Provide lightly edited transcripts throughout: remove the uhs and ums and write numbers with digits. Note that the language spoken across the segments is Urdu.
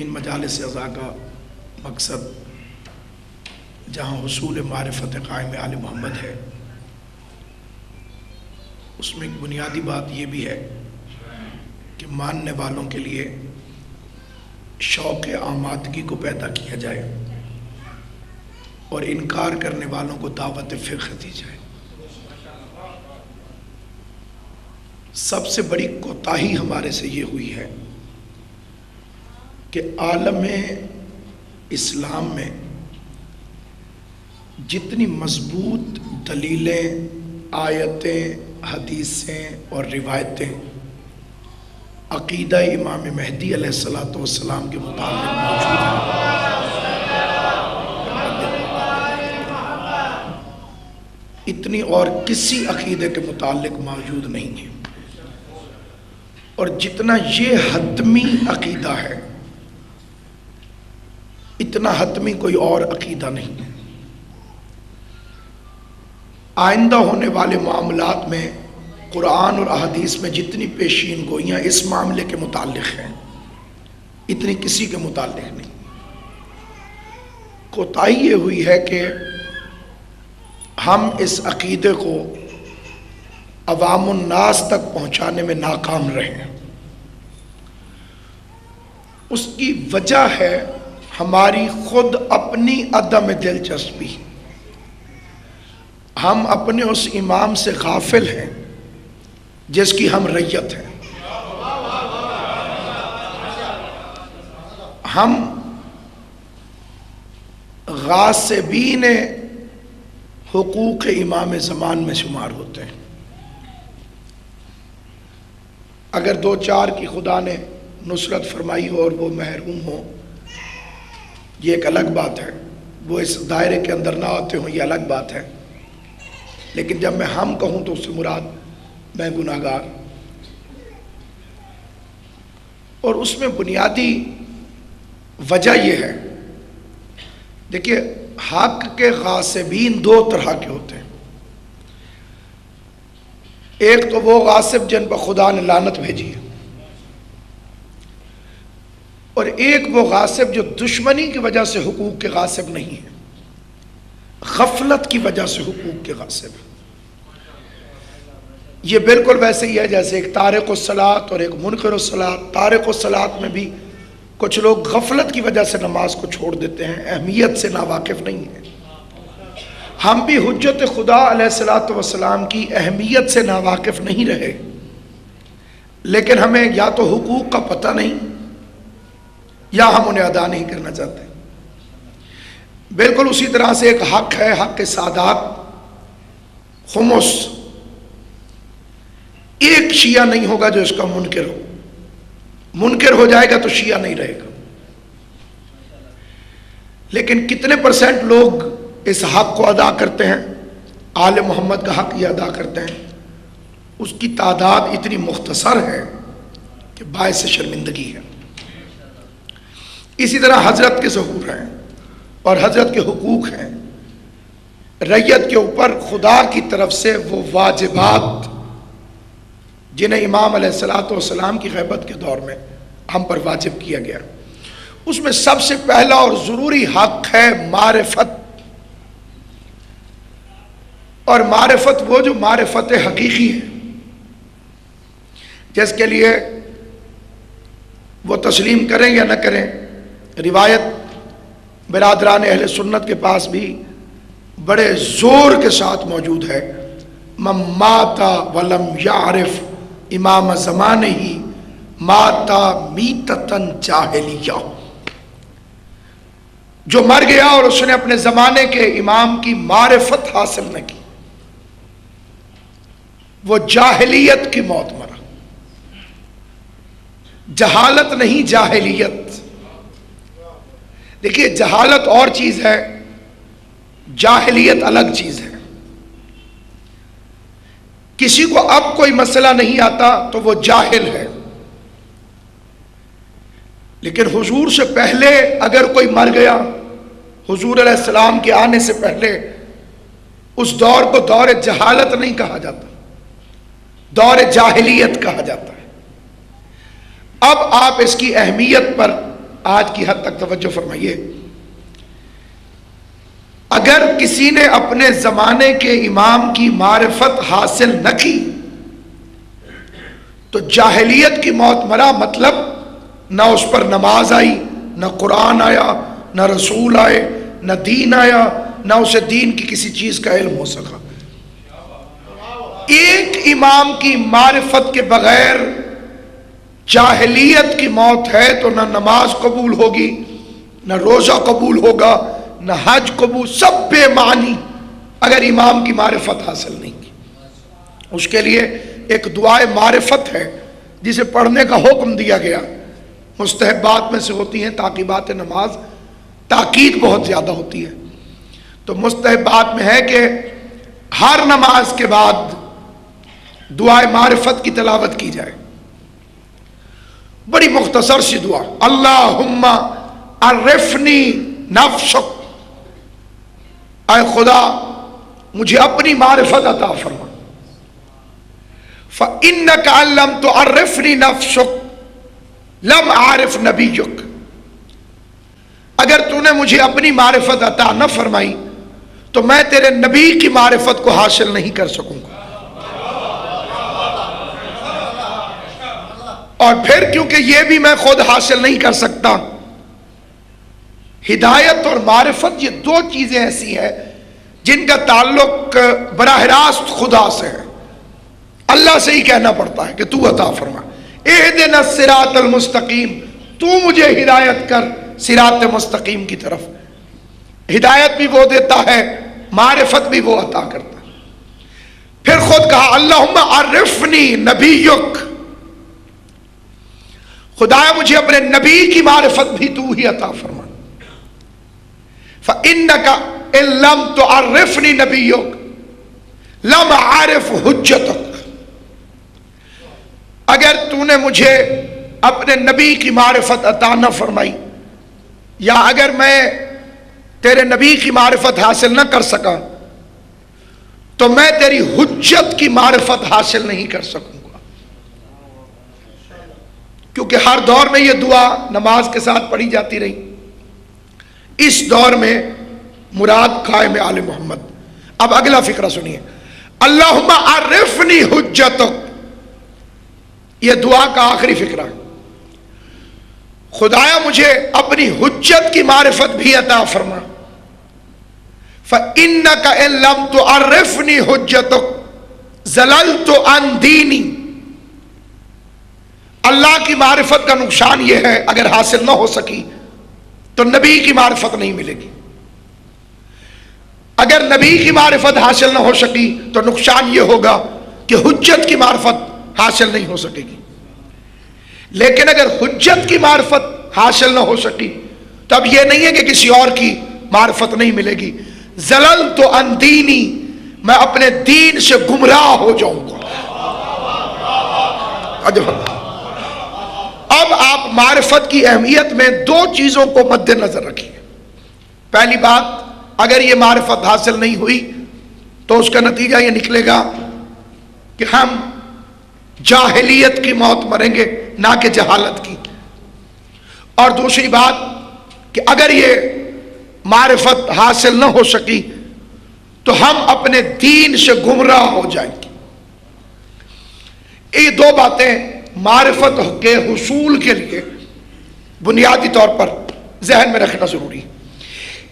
ان مجالس اعضاء کا مقصد جہاں حصول معرفت قائم آل محمد ہے، اس میں ایک بنیادی بات یہ بھی ہے کہ ماننے والوں کے لیے شوق آمادگی کو پیدا کیا جائے اور انکار کرنے والوں کو دعوت فقہ دی جائے۔ سب سے بڑی کوتاہی ہمارے سے یہ ہوئی ہے کہ عالم اسلام میں جتنی مضبوط دلیلیں، آیتیں، حدیثیں اور روایتیں عقیدہ امام مہدی علیہ السلام کے متعلق موجود ہیں، اتنی اور کسی عقیدے کے متعلق موجود نہیں ہے، اور جتنا یہ حتمی عقیدہ ہے اتنا حتمی کوئی اور عقیدہ نہیں ہے۔ آئندہ ہونے والے معاملات میں قرآن اور احادیث میں جتنی پیشین گوئیاں اس معاملے کے متعلق ہیں اتنی کسی کے متعلق نہیں۔ کوتاہی یہ ہوئی ہے کہ ہم اس عقیدے کو عوام الناس تک پہنچانے میں ناکام رہے ہیں۔ اس کی وجہ ہے ہماری خود اپنی عدم دلچسپی۔ ہم اپنے اس امام سے غافل ہیں جس کی ہم رعیت ہیں۔ ہم غاصبین حقوق امام زمان میں شمار ہوتے ہیں۔ اگر دو چار کی خدا نے نصرت فرمائی ہو اور وہ محروم ہو، یہ ایک الگ بات ہے، وہ اس دائرے کے اندر نہ آتے ہوں، یہ الگ بات ہے، لیکن جب میں ہم کہوں تو اس سے مراد میں گناہگار۔ اور اس میں بنیادی وجہ یہ ہے، دیکھیے حق کے غاصبین دو طرح کے ہوتے ہیں۔ ایک تو وہ غاصب جن پر خدا نے لعنت بھیجی ہے، اور ایک وہ غاصب جو دشمنی کی وجہ سے حقوق کے غاصب نہیں ہے، غفلت کی وجہ سے حقوق کے غاصب ہے۔ یہ بالکل ویسے ہی ہے جیسے ایک تارک الصلاۃ اور ایک منکر الصلاۃ۔ تارک الصلاۃ میں بھی کچھ لوگ غفلت کی وجہ سے نماز کو چھوڑ دیتے ہیں، اہمیت سے ناواقف نہیں ہیں۔ ہم بھی حجت خدا علیہ الصلاۃ والسلام کی اہمیت سے ناواقف نہیں رہے، لیکن ہمیں یا تو حقوق کا پتہ نہیں یا ہم انہیں ادا نہیں کرنا چاہتے۔ بالکل اسی طرح سے ایک حق ہے، حق سادات، خمس۔ ایک شیعہ نہیں ہوگا جو اس کا منکر ہو، منکر ہو جائے گا تو شیعہ نہیں رہے گا۔ لیکن کتنے پرسنٹ لوگ اس حق کو ادا کرتے ہیں؟ آل محمد کا حق یہ ادا کرتے ہیں، اس کی تعداد اتنی مختصر ہے کہ باعث شرمندگی ہے۔ اسی طرح حضرت کے ظہور ہیں اور حضرت کے حقوق ہیں۔ رعیت کے اوپر خدا کی طرف سے وہ واجبات جنہیں امام علیہ السلام کی غیبت کے دور میں ہم پر واجب کیا گیا، اس میں سب سے پہلا اور ضروری حق ہے معرفت۔ اور معرفت وہ جو معرفت حقیقی ہے، جس کے لیے وہ تسلیم کریں یا نہ کریں، روایت برادران اہل سنت کے پاس بھی بڑے زور کے ساتھ موجود ہے، من مات ولم یعرف امام زمانہ ہی مات میتتن جاہلیہ۔ جو مر گیا اور اس نے اپنے زمانے کے امام کی معرفت حاصل نہ کی، وہ جاہلیت کی موت مرا۔ جہالت نہیں، جاہلیت۔ دیکھیے جہالت اور چیز ہے، جاہلیت الگ چیز ہے۔ کسی کو اب کوئی مسئلہ نہیں آتا تو وہ جاہل ہے، لیکن حضور سے پہلے اگر کوئی مر گیا، حضور علیہ السلام کے آنے سے پہلے، اس دور کو دور جہالت نہیں کہا جاتا، دور جاہلیت کہا جاتا ہے۔ اب آپ اس کی اہمیت پر آج کی حد تک توجہ فرمائیے، اگر کسی نے اپنے زمانے کے امام کی معرفت حاصل نہ کی تو جاہلیت کی موت مرا، مطلب نہ اس پر نماز آئی، نہ قرآن آیا، نہ رسول آئے، نہ دین آیا، نہ اسے دین کی کسی چیز کا علم ہو سکا۔ ایک امام کی معرفت کے بغیر جاہلیت کی موت ہے تو نہ نماز قبول ہوگی، نہ روزہ قبول ہوگا، نہ حج قبول، سب بے معنی اگر امام کی معرفت حاصل نہیں کی۔ اس کے لیے ایک دعائے معرفت ہے جسے پڑھنے کا حکم دیا گیا، مستحبات میں سے ہوتی ہیں تعقیبات نماز، تاکید بہت زیادہ ہوتی ہے، تو مستحبات میں ہے کہ ہر نماز کے بعد دعائے معرفت کی تلاوت کی جائے۔ بڑی مختصر سی دعا، اللہم عرفنی نفسک، اے خدا مجھے اپنی معرفت عطا فرما، فإنک ان لم تعرفنی نفسک لم اعرف نبیک، اگر تو نے مجھے اپنی معرفت عطا نہ فرمائی تو میں تیرے نبی کی معرفت کو حاصل نہیں کر سکوں گا۔ اور پھر کیونکہ یہ بھی میں خود حاصل نہیں کر سکتا، ہدایت اور معرفت یہ دو چیزیں ایسی ہیں جن کا تعلق براہ راست خدا سے ہے، اللہ سے ہی کہنا پڑتا ہے کہ تو عطا فرما، اہدنا الصراط المستقیم، تو مجھے ہدایت کر صراط مستقیم کی طرف۔ ہدایت بھی وہ دیتا ہے، معرفت بھی وہ عطا کرتا ہے۔ پھر خود کہا اللہم عرفنی نبیک، خدایا مجھے اپنے نبی کی معرفت بھی تو ہی عطا فرما، فإنک ان لم تعرفنی نبیک لم اعرف حجتک، اگر تو نے مجھے اپنے نبی کی معرفت عطا نہ فرمائی، یا اگر میں تیرے نبی کی معرفت حاصل نہ کر سکا تو میں تیری حجت کی معرفت حاصل نہیں کر سکوں گا۔ کیونکہ ہر دور میں یہ دعا نماز کے ساتھ پڑھی جاتی رہی، اس دور میں مراد قائم آل محمد۔ اب اگلا فقرہ سنیے، اللہم عرفنی حجتک، یہ دعا کا آخری فقرہ ہے، خدایا مجھے اپنی حجت کی معرفت بھی عطا فرما، فإنک ان لم تعرفنی حجتک ضللت عن دینی، اللہ کی معرفت کا نقصان یہ ہے اگر حاصل نہ ہو سکی تو نبی کی معرفت نہیں ملے گی، اگر نبی کی معرفت حاصل نہ ہو سکی تو نقصان یہ ہوگا کہ حجت کی معرفت حاصل نہیں ہو سکے گی۔ لیکن اگر حجت کی معرفت حاصل نہ ہو سکی تو اب یہ نہیں ہے کہ کسی اور کی معرفت نہیں ملے گی، زللت عن دینی، میں اپنے دین سے گمراہ ہو جاؤں گا۔ اب آپ معرفت کی اہمیت میں دو چیزوں کو مد نظر رکھیے۔ پہلی بات، اگر یہ معرفت حاصل نہیں ہوئی تو اس کا نتیجہ یہ نکلے گا کہ ہم جاہلیت کی موت مریں گے، نہ کہ جہالت کی۔ اور دوسری بات کہ اگر یہ معرفت حاصل نہ ہو سکی تو ہم اپنے دین سے گمراہ ہو جائیں گے۔ یہ دو باتیں معرفت کے حصول کے لیے بنیادی طور پر ذہن میں رکھنا ضروری ہے۔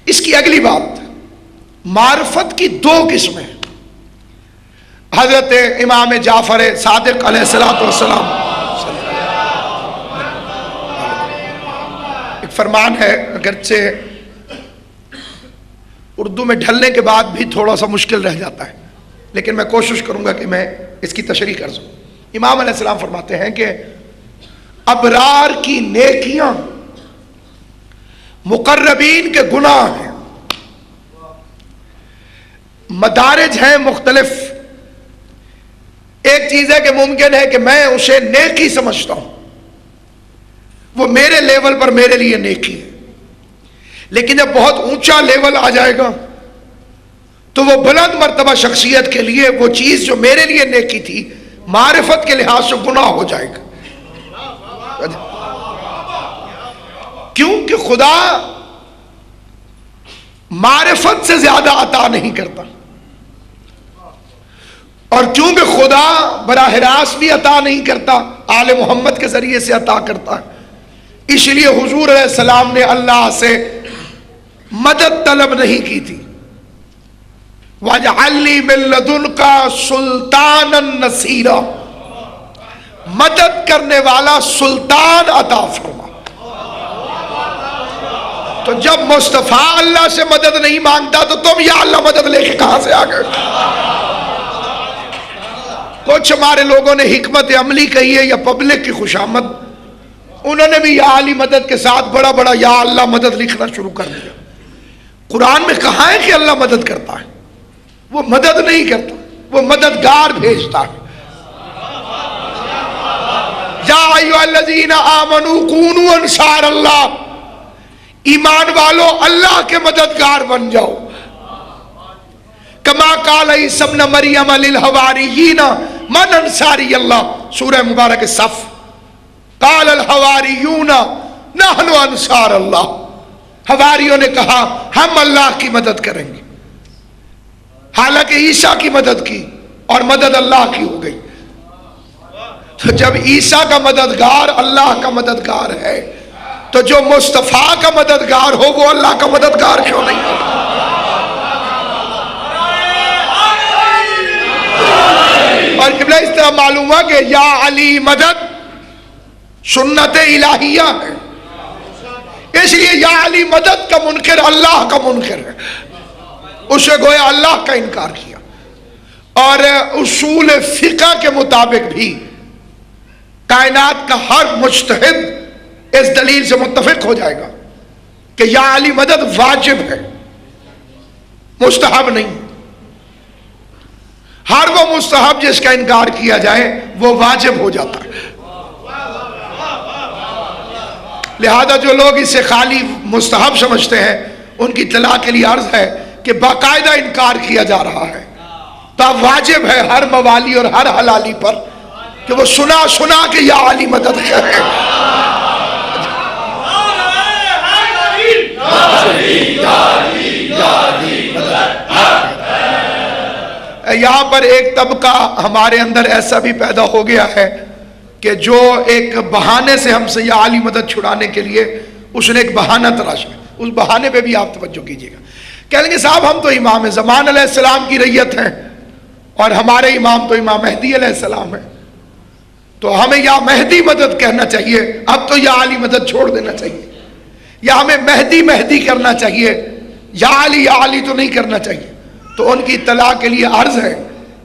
اس کی اگلی بات، معرفت کی دو قسمیں، حضرت امام جعفر صادق علیہ السلام ایک فرمان ہے، اگرچہ اردو میں ڈھلنے کے بعد بھی تھوڑا سا مشکل رہ جاتا ہے، لیکن میں کوشش کروں گا کہ میں اس کی تشریح کر سکوں۔ امام علیہ السلام فرماتے ہیں کہ ابرار کی نیکیاں مقربین کے گناہ ہیں، مدارج ہیں مختلف۔ ایک چیز ہے کہ ممکن ہے کہ میں اسے نیکی سمجھتا ہوں، وہ میرے لیول پر میرے لیے نیکی ہے، لیکن جب بہت اونچا لیول آ جائے گا تو وہ بلند مرتبہ شخصیت کے لیے وہ چیز جو میرے لیے نیکی تھی معرفت کے لحاظ سے گناہ ہو جائے گا۔ کیونکہ خدا معرفت سے زیادہ عطا نہیں کرتا، اور کیونکہ خدا براہ راست بھی عطا نہیں کرتا، آل محمد کے ذریعے سے عطا کرتا ہے، اس لیے حضور علیہ السلام نے اللہ سے مدد طلب نہیں کی تھی۔ وَاجْعَلْ لِي مِن لَّدُنْكَ سُلْطَانًا نَصِيرًا، مدد کرنے والا سلطان عطا فرما۔ تو جب مصطفیٰ اللہ سے مدد نہیں مانگتا تو تم یا اللہ مدد لے کے کہاں سے آ گئے؟ کچھ ہمارے لوگوں نے حکمت عملی کہی ہے یا پبلک کی خوشامد، انہوں نے بھی یا علی مدد کے ساتھ بڑا بڑا یا اللہ مدد لکھنا شروع کر دیا۔ قرآن میں کہا ہے کہ اللہ مدد کرتا ہے؟ وہ مدد نہیں کرتا، وہ مددگار بھیجتا ہے۔ یا ایھا الذین آمنوا کونوا انصار اللہ، ایمان والو اللہ کے مددگار بن جاؤ۔ کما قال عیسی ابن مریم للحواریین من انصاری اللہ، سورہ مبارک صف۔ قال الحواریون نحن انصار اللہ، حواریوں نے کہا ہم اللہ کی مدد کریں گے، حالانکہ عیسیٰ کی مدد کی اور مدد اللہ کی ہو گئی۔ تو جب عیسیٰ کا مددگار اللہ کا مددگار ہے تو جو مصطفیٰ کا مددگار ہو وہ اللہ کا مددگار کیوں نہیں ہو؟ اور قبلہ اس طرح معلوم ہوا کہ یا علی مدد سنت الہیہ ہے، اس لیے یا علی مدد کا منکر اللہ کا منکر ہے، اسے گویا اللہ کا انکار کیا۔ اور اصول فقہ کے مطابق بھی کائنات کا ہر مجتہد اس دلیل سے متفق ہو جائے گا کہ یا علی مدد واجب ہے، مستحب نہیں۔ ہر وہ مستحب جس کا انکار کیا جائے وہ واجب ہو جاتا ہے۔ لہذا جو لوگ اسے خالی مستحب سمجھتے ہیں ان کی اطلاع کے لیے عرض ہے کہ باقاعدہ انکار کیا جا رہا ہے، تو اب واجب ہے ہر موالی اور ہر حلالی پر کہ وہ سنا سنا کہ یا علی مدد کرے۔ یہاں پر ایک طبقہ ہمارے اندر ایسا بھی پیدا ہو گیا ہے کہ جو ایک بہانے سے ہم سے یا علی مدد چھڑانے کے لیے اس نے ایک بہانہ تراشا، اس بہانے پہ بھی آپ توجہ کیجیے گا۔ کہیں گے صاحب ہم تو امام زمان علیہ السلام کی ریت ہیں اور ہمارے امام تو امام مہدی علیہ السلام ہیں، تو ہمیں یا مہدی مدد کہنا چاہیے، اب تو یا علی مدد چھوڑ دینا چاہیے، یا ہمیں مہدی مہدی کرنا چاہیے، یا علی تو نہیں کرنا چاہیے۔ تو ان کی اطلاع کے لیے عرض ہے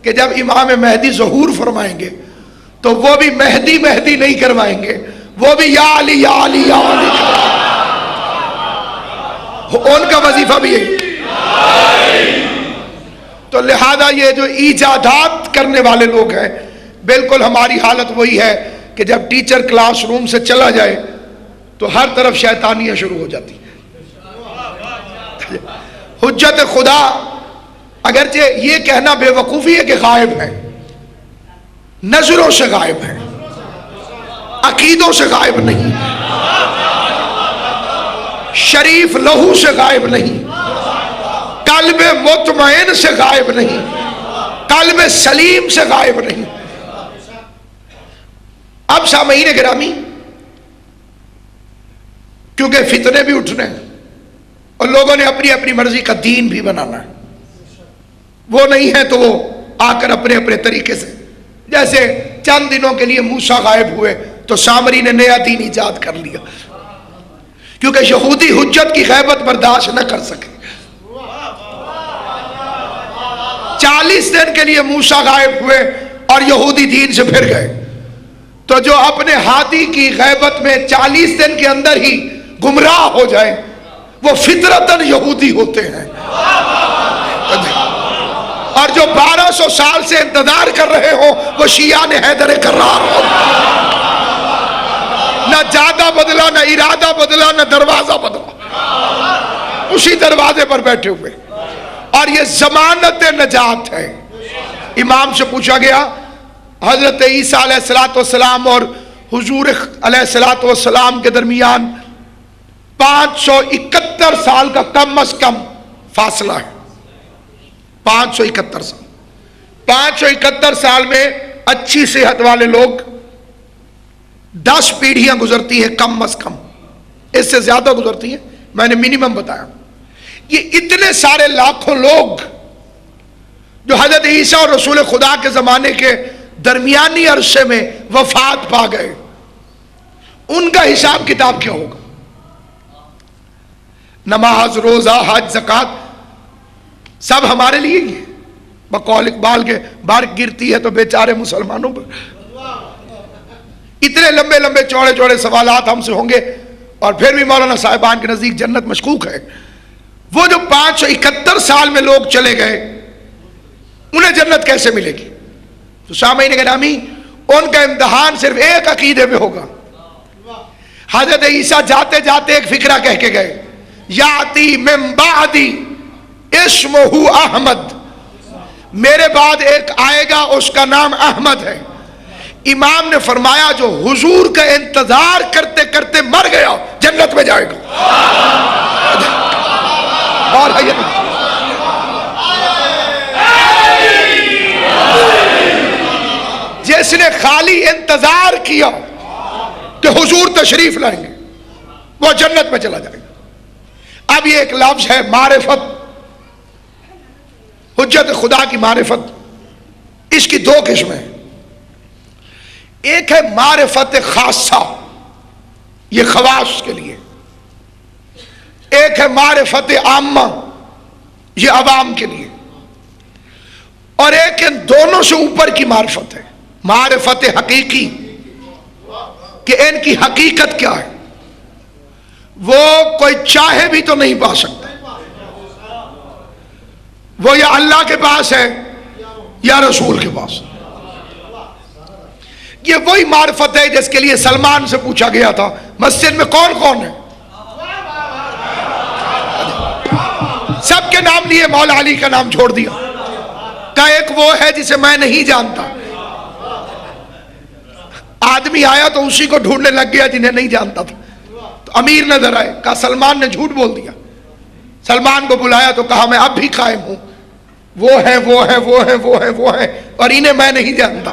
کہ جب امام مہدی ظہور فرمائیں گے تو وہ بھی مہدی مہدی نہیں کروائیں گے، وہ بھی یا علی یا علی یا علی ان کا وظیفہ بھی یہی۔ تو لہذا یہ جو ایجادات کرنے والے لوگ ہیں، بالکل ہماری حالت وہی ہے کہ جب ٹیچر کلاس روم سے چلا جائے تو ہر طرف شیطانیاں شروع ہو جاتی ہیں۔ حجت خدا اگرچہ یہ کہنا بے وقوفی ہے کہ غائب ہے، نظروں سے غائب ہے، عقیدوں سے غائب نہیں، شریف لہو سے غائب نہیں، قلب مطمئن سے غائب نہیں، قلب سلیم سے غائب نہیں۔ اب سامعین گرامی، کیونکہ فتنے بھی اٹھنے ہیں اور لوگوں نے اپنی اپنی مرضی کا دین بھی بنانا ہے، وہ نہیں ہے تو وہ آ کر اپنے اپنے طریقے سے، جیسے چند دنوں کے لیے موسیٰ غائب ہوئے تو سامری نے نیا دین ایجاد کر لیا، کیونکہ یہودی حجت کی غیبت برداشت نہ کر سکے۔ 40 دن کے لیے موسیٰ غائب ہوئے اور یہودی دین سے پھر گئے، تو جو اپنے ہادی کی غیبت میں 40 دن کے اندر ہی گمراہ ہو جائے وہ فطرتاً یہودی ہوتے ہیں، اور جو 1200 سال سے انتظار کر رہے ہو وہ شیعہ نے حیدر کرار ہو، نہ جادہ بدلا، نہ ارادہ بدلا، نہ دروازہ بدلا، اسی دروازے پر بیٹھے ہوئے، اور یہ ضمانت نجات ہے۔ امام سے پوچھا گیا حضرت عیسیٰ علیہ السلام اور حضور علیہ السلام کے درمیان 571 سال کا کم از کم فاصلہ ہے. 571 سال. 571 سال میں اچھی صحت والے لوگ 10 پیڑھیاں گزرتی ہیں کم از کم، اس سے زیادہ گزرتی ہیں، میں نے منیمم بتایا. یہ اتنے سارے لاکھوں لوگ جو حضرت عیسیٰ اور رسول خدا کے زمانے کے درمیانی عرصے میں وفات پا گئے، ان کا حساب کتاب کیا ہوگا؟ نماز، روزہ، حج، زکوٰۃ سب ہمارے لیے ہی ہے. بقول اقبال کے بارک گرتی ہے تو بیچارے مسلمانوں پر. اتنے لمبے لمبے چوڑے چوڑے سوالات ہم سے ہوں گے، اور پھر بھی مولانا صاحبان کے نزدیک جنت مشکوک ہے. وہ جو 571 سال میں لوگ چلے گئے، انہیں جنت کیسے ملے گی؟ تو سامعین گرامی، ان کا امتحان صرف ایک عقیدے میں ہوگا. حضرت عیسیٰ جاتے جاتے ایک فکرہ کہہ کے گئے، یاتی من بعدی اسمہ احمد، میرے بعد ایک آئے گا اس کا نام احمد ہے. امام نے فرمایا جو حضور کا انتظار کرتے کرتے مر گیا جنت میں جائے گا. اور جس نے خالی انتظار کیا کہ حضور تشریف لائیں گے وہ جنت میں چلا جائے گا. اب یہ ایک لفظ ہے معرفت، حجت خدا کی معرفت. اس کی 2 قسمیں ہیں. ایک ہے معرفت خاصہ، یہ خواص کے لیے. ایک ہے معرفت عامہ، یہ عوام کے لیے. اور ایک ان دونوں سے اوپر کی معرفت ہے، معرفت حقیقی، کہ ان کی حقیقت کیا ہے. وہ کوئی چاہے بھی تو نہیں پا سکتا. وہ یا اللہ کے پاس ہے یا رسول کے پاس. یہ وہی معرفت ہے جس کے لیے سلمان سے پوچھا گیا تھا مسجد میں کون کون ہے. سب کے نام لیے، مولا علی کا نام چھوڑ دیا، کہ ایک وہ ہے جسے میں نہیں جانتا. آدمی آیا تو اسی کو ڈھونڈنے لگ گیا جنہیں نہیں جانتا تھا. تو امیر نظر آئے، کہا سلمان نے جھوٹ بول دیا. سلمان کو بلایا تو کہا میں اب بھی قائم ہوں، وہ ہیں وہ ہیں وہ ہیں وہ ہیں وہ ہیں، اور انہیں میں نہیں جانتا.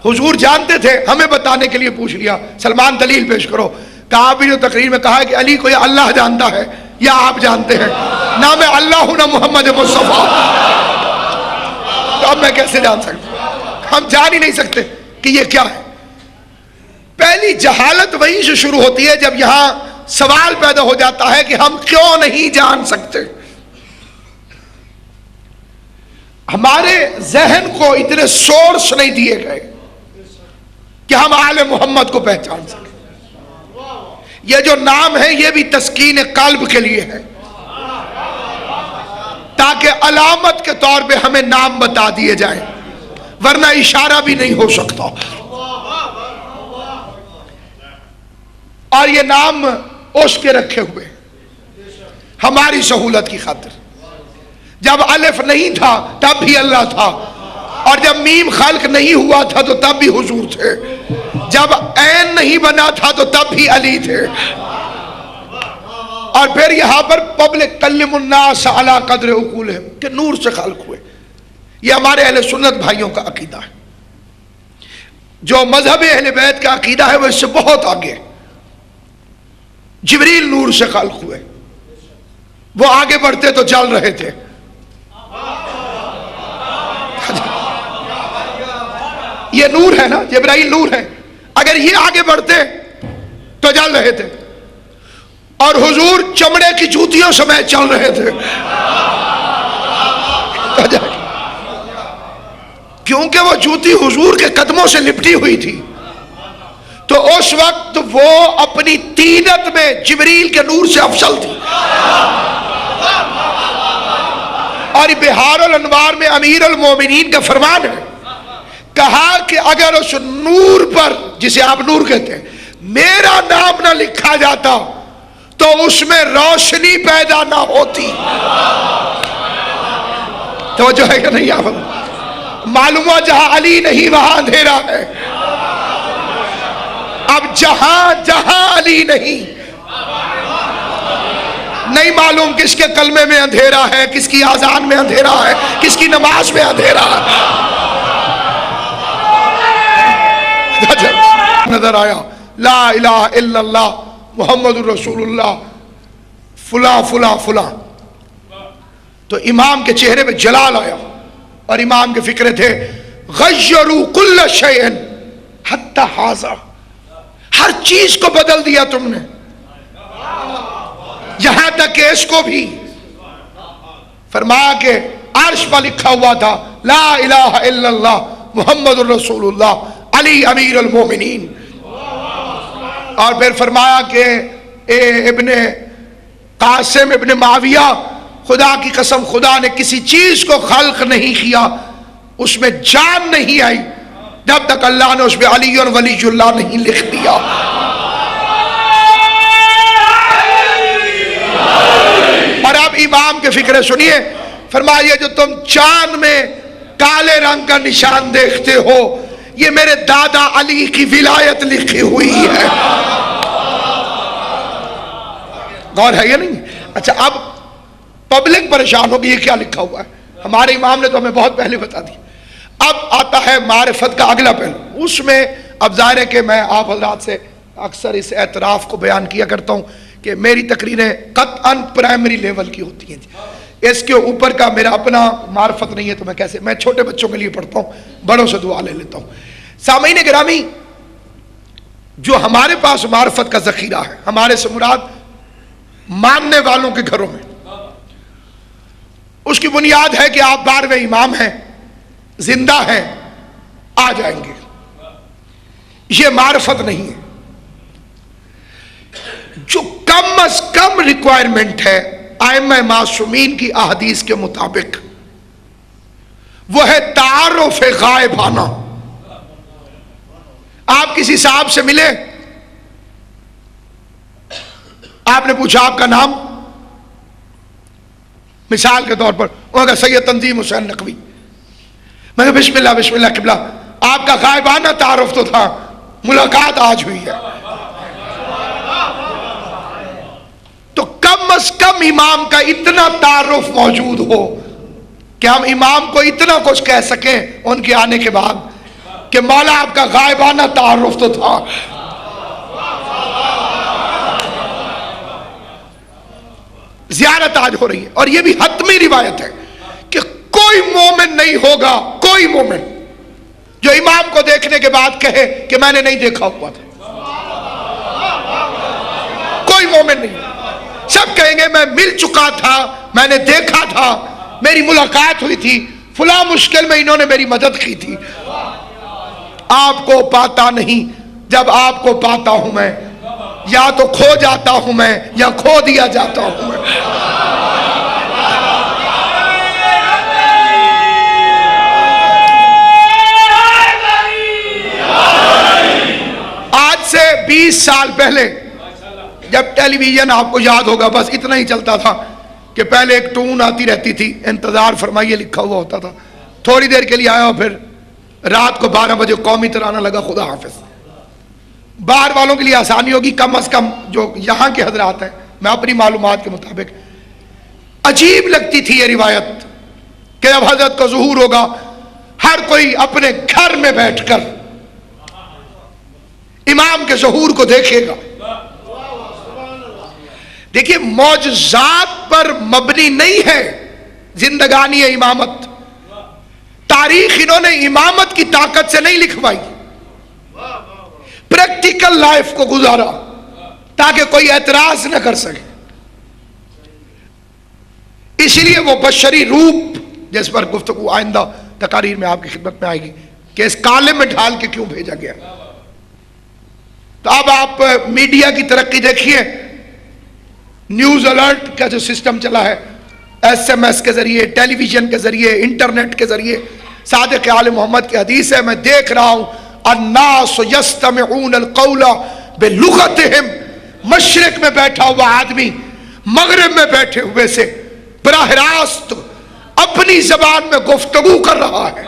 حضور جانتے تھے، ہمیں بتانے کے لیے پوچھ لیا. سلمان دلیل پیش کرو. کہا آپ جو تقریر میں کہا کہ علی کو یا اللہ جانتا ہے یا آپ جانتے ہیں، نہ میں اللہ ہوں نہ محمد مصطفیٰ، تو اب میں کیسے جان سکتا؟ ہم جان ہی نہیں سکتے کہ یہ کیا ہے. پہلی جہالت وہیں سے شروع ہوتی ہے جب یہاں سوال پیدا ہو جاتا ہے کہ ہم کیوں نہیں جان سکتے. ہمارے ذہن کو اتنے سورس نہیں دیے گئے کہ ہم آل محمد کو پہچان سکیں. یہ جو نام ہے یہ بھی تسکین قلب کے لیے ہے، تاکہ علامت کے طور پہ ہمیں نام بتا دیے جائیں، ورنہ اشارہ بھی نہیں ہو سکتا. اور یہ نام اس کے رکھے ہوئے ہماری سہولت کی خاطر. جب الف نہیں تھا تب بھی اللہ تھا، اور جب میم خلق نہیں ہوا تھا تو تب بھی حضور تھے، جب عین نہیں بنا تھا تو تب بھی علی تھے. اور پھر یہاں پر پبلک کلم الناس علی قدر عقولہم، کہ نور سے خلق ہوئے. یہ ہمارے اہل سنت بھائیوں کا عقیدہ ہے. جو مذہب اہل بیت کا عقیدہ ہے وہ اس سے بہت آگے ہے. جبریل نور سے خلق ہوئے، وہ آگے بڑھتے تو چل رہے تھے. یہ نور ہے نا، جبرائیل نور ہے، اگر یہ آگے بڑھتے تو چل رہے تھے. اور حضور چمڑے کی جوتیوں سمیت چل رہے تھے، کیونکہ وہ جوتی حضور کے قدموں سے لپٹی ہوئی تھی. تو اس وقت وہ اپنی تینت میں جبریل کے نور سے افضل تھی. اور بہار الانوار میں امیر المومنین کا فرمان ہے، کہا کہ اگر اس نور پر، جسے آپ نور کہتے ہیں، میرا نام نہ لکھا جاتا تو اس میں روشنی پیدا نہ ہوتی. توجہ ہے کہ نہیں؟ آپ معلوم ہوا جہاں علی نہیں وہاں اندھیرا ہے. اب جہاں جہاں علی نہیں نہیں معلوم کس کے کلمے میں اندھیرا ہے، کس کی آذان میں اندھیرا ہے، کس کی نماز میں اندھیرا ہے۔ نظر آیا لا الہ الا اللہ محمد الرسول اللہ فلاں فلاں فلاں، تو امام کے چہرے پہ جلال آیا، اور امام کے فکرے تھے غیروا کل شیء حتی ھذا، ہر چیز کو بدل دیا تم نے، یہاں تک کہ اس کو بھی۔ فرمایا کہ عرش پر لکھا ہوا تھا لا الہ الا اللہ محمد الرسول اللہ علی امیر المومنین، اور پھر فرمایا کہ اے ابن قاسم ابن معاویہ، خدا کی قسم خدا نے کسی چیز کو خلق نہیں کیا، اس میں جان نہیں آئی جب تک اللہ نے اس میں علی اور ولی اللہ نہیں لکھ دیا۔ اور اب امام کے فکرے سنیے، فرمایا جو تم چاند میں کالے رنگ کا نشان دیکھتے ہو، یہ میرے دادا علی کی ولایت لکھی ہوئی ہے۔ غور ہے یا نہیں؟ اچھا اب پبلک پریشان ہوگی یہ کیا لکھا ہوا ہے، ہمارے امام نے تو ہمیں بہت پہلے بتا دیا۔ اب آتا ہے معرفت کا اگلا پہلو، اس میں اب ظاہر ہے کہ میں آپ حضرات سے اکثر اس اعتراف کو بیان کیا کرتا ہوں کہ میری تقریریں قطعاً پرائمری لیول کی ہوتی ہیں، اس کے اوپر کا میرا اپنا معرفت نہیں ہے، تو میں کیسے، میں چھوٹے بچوں کے لیے پڑھتا ہوں، بڑوں سے دعا لے لیتا ہوں۔ سامعین گرامی، جو ہمارے پاس معرفت کا ذخیرہ ہے، ہمارے سے مراد ماننے والوں کے گھروں میں، اس کی بنیاد ہے کہ آپ 12ویں امام ہیں، زندہ ہیں، آ جائیں گے، یہ معرفت نہیں ہے۔ جو کم از کم ریکوائرمنٹ ہے ائمہ معصومین کی احادیث کے مطابق، وہ ہے تعارف غائبانہ۔ آپ کسی صاحب سے ملے، آپ نے پوچھا آپ کا نام، مثال کے طور پر انہوں نے کہا سید تنظیم حسین نقوی، میں نے بسم اللہ بسم اللہ قبلہ، آپ کا غائبانہ تعارف تو تھا، ملاقات آج ہوئی ہے۔ تو کم از کم امام کا اتنا تعارف موجود ہو کہ ہم امام کو اتنا کچھ کہہ سکیں ان کے آنے کے بعد کہ مولا آپ کا غائبانہ تعارف تو تھا۔ زیارت آج ہو رہی ہے، اور یہ بھی حتمی روایت ہے کہ کوئی مومن نہیں ہوگا، کوئی مومن جو امام کو دیکھنے کے بعد کہے کہ میں نے نہیں دیکھا ہوا تھا، کوئی مومن نہیں، سب کہیں گے میں مل چکا تھا، میں نے دیکھا تھا، میری ملاقات ہوئی تھی، فلاں مشکل میں انہوں نے میری مدد کی تھی۔ آپ کو پاتا نہیں، جب آپ کو پاتا ہوں میں، یا تو کھو جاتا ہوں میں یا کھو دیا جاتا ہوں میں۔ آج سے 20 سال پہلے جب ٹیلی ویژن آپ کو یاد ہوگا بس اتنا ہی چلتا تھا کہ پہلے ایک ٹون آتی رہتی تھی، انتظار فرمائیے لکھا ہوا ہوتا تھا، تھوڑی دیر کے لیے آیا اور پھر رات کو 12 بجے قومی ترانہ لگا خدا حافظ۔ باہر والوں کے لیے آسانی ہوگی، کم از کم جو یہاں کے حضرات ہیں، میں اپنی معلومات کے مطابق عجیب لگتی تھی یہ روایت کہ جب حضرت کا ظہور ہوگا ہر کوئی اپنے گھر میں بیٹھ کر امام کے ظہور کو دیکھے گا۔ دیکھیے معجزات پر مبنی نہیں ہے زندگانی امامت، تاریخ انہوں نے امامت کی طاقت سے نہیں لکھوائی، پریکٹیکل لائف کو گزارا تاکہ کوئی اعتراض نہ کر سکے۔ اسی لیے وہ بشری روپ جس پر گفتگو آئندہ تقاریر میں آپ کی خدمت میں آئے گی کہ اس کالم میں ڈھال کے کیوں بھیجا گیا۔ تو اب آپ میڈیا کی ترقی دیکھیے، نیوز الرٹ کا جو سسٹم چلا ہے، ایس ایم ایس کے ذریعے، ٹیلی ویژن کے ذریعے، انٹرنیٹ کے ذریعے، صادق آل محمد کی حدیث ہے، میں دیکھ رہا ہوں الناس یستمعون القول بلغتہم، مشرق میں بیٹھا ہوا آدمی مغرب میں بیٹھے ہوئے سے براہ راست اپنی زبان میں گفتگو کر رہا ہے۔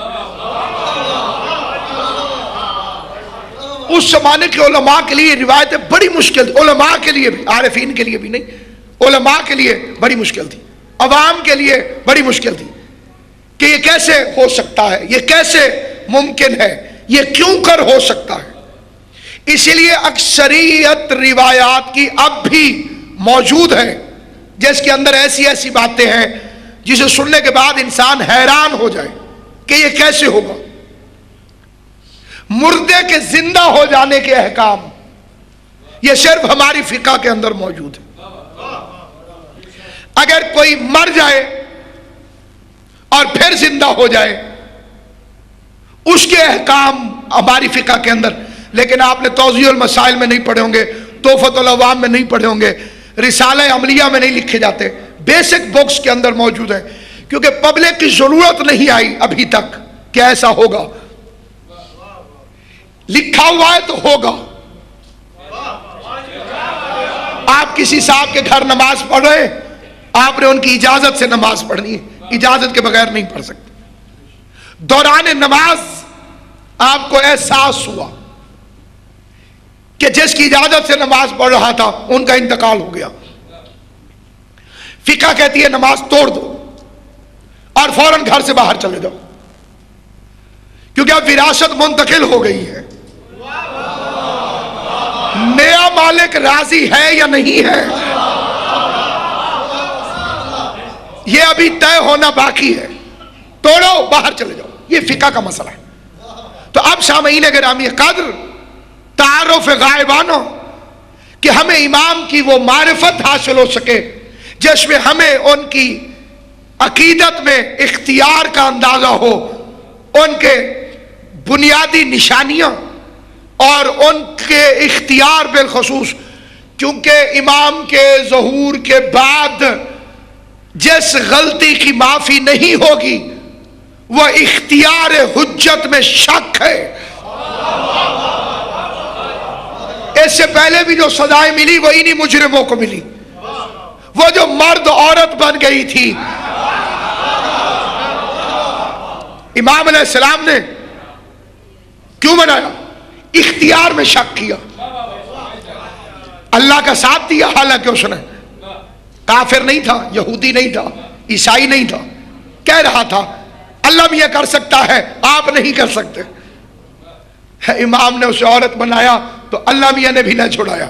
اس زمانے کے علماء کے لیے روایتیں بڑی مشکل، علماء کے لیے بھی، عارفین کے لیے بھی نہیں، علماء کے لیے بڑی مشکل تھی، عوام کے لیے بڑی مشکل تھی کہ یہ کیسے ہو سکتا ہے، یہ کیسے ممکن ہے، یہ کیوں کر ہو سکتا ہے۔ اسی لیے اکثریت روایات کی اب بھی موجود ہے جس کے اندر ایسی ایسی باتیں ہیں جسے سننے کے بعد انسان حیران ہو جائے کہ یہ کیسے ہوگا۔ مردے کے زندہ ہو جانے کے احکام یہ صرف ہماری فقہ کے اندر موجود ہے۔ اگر کوئی مر جائے اور پھر زندہ ہو جائے اس کے احکام ہماری فقہ کے اندر، لیکن آپ نے توضیح المسائل میں نہیں پڑھے ہوں گے، تحفۃ العوام میں نہیں پڑھے ہوں گے، رسالہ عملیہ میں نہیں لکھے جاتے، بیسک بکس کے اندر موجود ہیں، کیونکہ پبلک کی ضرورت نہیں آئی ابھی تک کہ ایسا ہوگا۔ لکھا ہوا ہے تو ہوگا۔ آپ کسی صاحب کے گھر نماز پڑھ رہے ہیں، آپ نے ان کی اجازت سے نماز پڑھنی ہے، اجازت کے بغیر نہیں پڑھ سکتے۔ دوران نماز آپ کو احساس ہوا کہ جس کی اجازت سے نماز پڑھ رہا تھا ان کا انتقال ہو گیا، فقہ کہتی ہے نماز توڑ دو اور فوراً گھر سے باہر چلے جاؤ، کیونکہ اب وراثت منتقل ہو گئی ہے۔ نیا مالک راضی ہے یا نہیں ہے یہ ابھی طے ہونا باقی ہے۔ توڑو، باہر چلے جاؤ، یہ فقہ کا مسئلہ ہے۔ تو اب سامعین گرامی قدر، تعارف غائبانہ کہ ہمیں امام کی وہ معرفت حاصل ہو سکے جس میں ہمیں ان کی عقیدت میں اختیار کا اندازہ ہو، ان کے بنیادی نشانیاں اور ان کے اختیار بالخصوص، کیونکہ امام کے ظہور کے بعد جس غلطی کی معافی نہیں ہوگی وہ اختیار حجت میں شک ہے۔ اس سے پہلے بھی جو سزائیں ملی وہ انہی مجرموں کو ملی، وہ جو مرد عورت بن گئی تھی۔ امام علیہ السلام نے کیوں بنایا؟ اختیار میں شک کیا، اللہ کا ساتھ دیا، حالانکہ اس نے کافر نہیں تھا، یہودی نہیں تھا، عیسائی نہیں تھا، کہہ رہا تھا اللہ بھی یہ کر سکتا ہے، آپ نہیں کر سکتے۔ امام نے اسے عورت بنایا تو اللہ میاں نے بھی نہ چھڑایا۔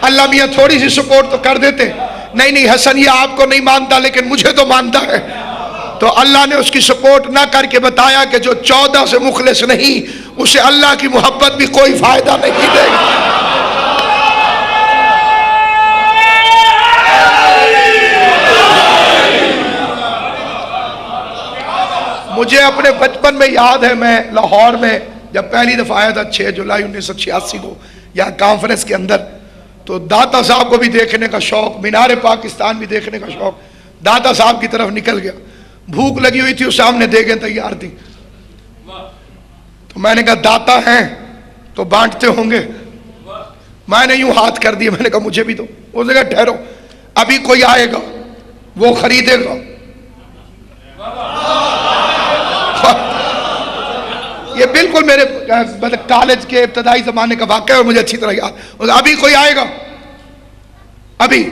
اللہ میاں تھوڑی سی سپورٹ تو کر دیتے، نہیں حسن یہ آپ کو نہیں مانتا لیکن مجھے تو مانتا ہے، تو اللہ نے اس کی سپورٹ نہ کر کے بتایا کہ جو 14 سے مخلص نہیں اسے اللہ کی محبت بھی کوئی فائدہ نہیں دے گی۔ مجھے اپنے بچپن میں یاد ہے، میں لاہور میں جب پہلی دفعہ آیا تھا 6 جولائی 1986 کو یہاں کانفرنس کے اندر، تو داتا صاحب کو بھی دیکھنے کا شوق، مینار پاکستان بھی دیکھنے کا شوق، داتا صاحب کی طرف نکل گیا، بھوک لگی ہوئی تھی، اس سامنے دیگیں تیار تھی، تو میں نے کہا داتا ہیں تو بانٹتے ہوں گے، میں نے یوں ہاتھ کر دیا، میں نے کہا مجھے بھی دو، اس نے کہا ٹھہرو ابھی کوئی آئے گا وہ خریدے گا۔ یہ بالکل میرے کالج کے ابتدائی زمانے کا واقعہ ہے اور مجھے اچھی طرح یاد، ابھی کوئی آئے گا، ابھی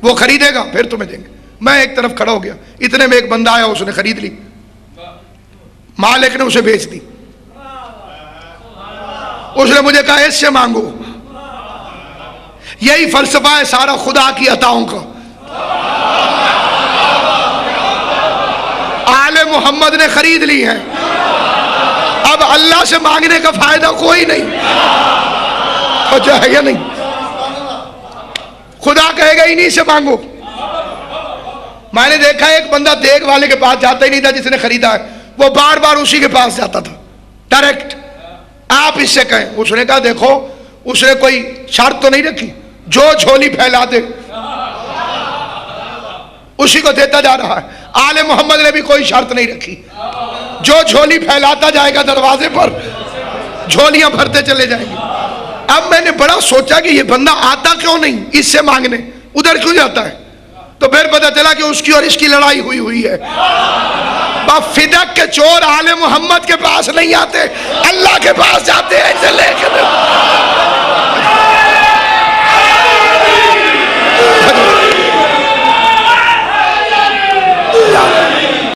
وہ خریدے گا پھر تمہیں دیں گے۔ میں ایک طرف کھڑا ہو گیا، اتنے میں ایک بندہ آیا، اس نے خرید لی، مالک نے اسے بیچ دی، اس نے مجھے کہا اس سے مانگو۔ یہی فلسفہ ہے سارا خدا کی عطاؤں کا۔ آل محمد نے خرید لی ہے، اب اللہ سے مانگنے کا فائدہ کوئی نہیں، ہو جائے یا نہیں، خدا کہے گا انہی سے مانگو۔ میں نے دیکھا ایک بندہ دیگ والے کے پاس جاتا ہی نہیں تھا جس نے خریدا ہے، وہ بار بار اسی کے پاس جاتا تھا ڈائریکٹ، آپ اس سے کہیں۔ اس نے کہا دیکھو اس نے کوئی شرط تو نہیں رکھی، جو جھولی پھیلا دے اسی کو دیتا جا رہا ہے۔ آل محمد نے بھی کوئی شرط نہیں رکھی، جو جھولی پھیلاتا جائے گا دروازے پر جھولیاں بھرتے چلے جائیں گے۔ اب میں نے بڑا سوچا کہ یہ بندہ آتا کیوں نہیں اس سے مانگنے، ادھر کیوں جاتا ہے؟ تو پھر پتا چلا کہ اس کی اور اس کی لڑائی ہوئی ہے۔ فدق کے چور آل محمد کے پاس نہیں آتے، اللہ کے پاس جاتے ہیں، اسے لے کے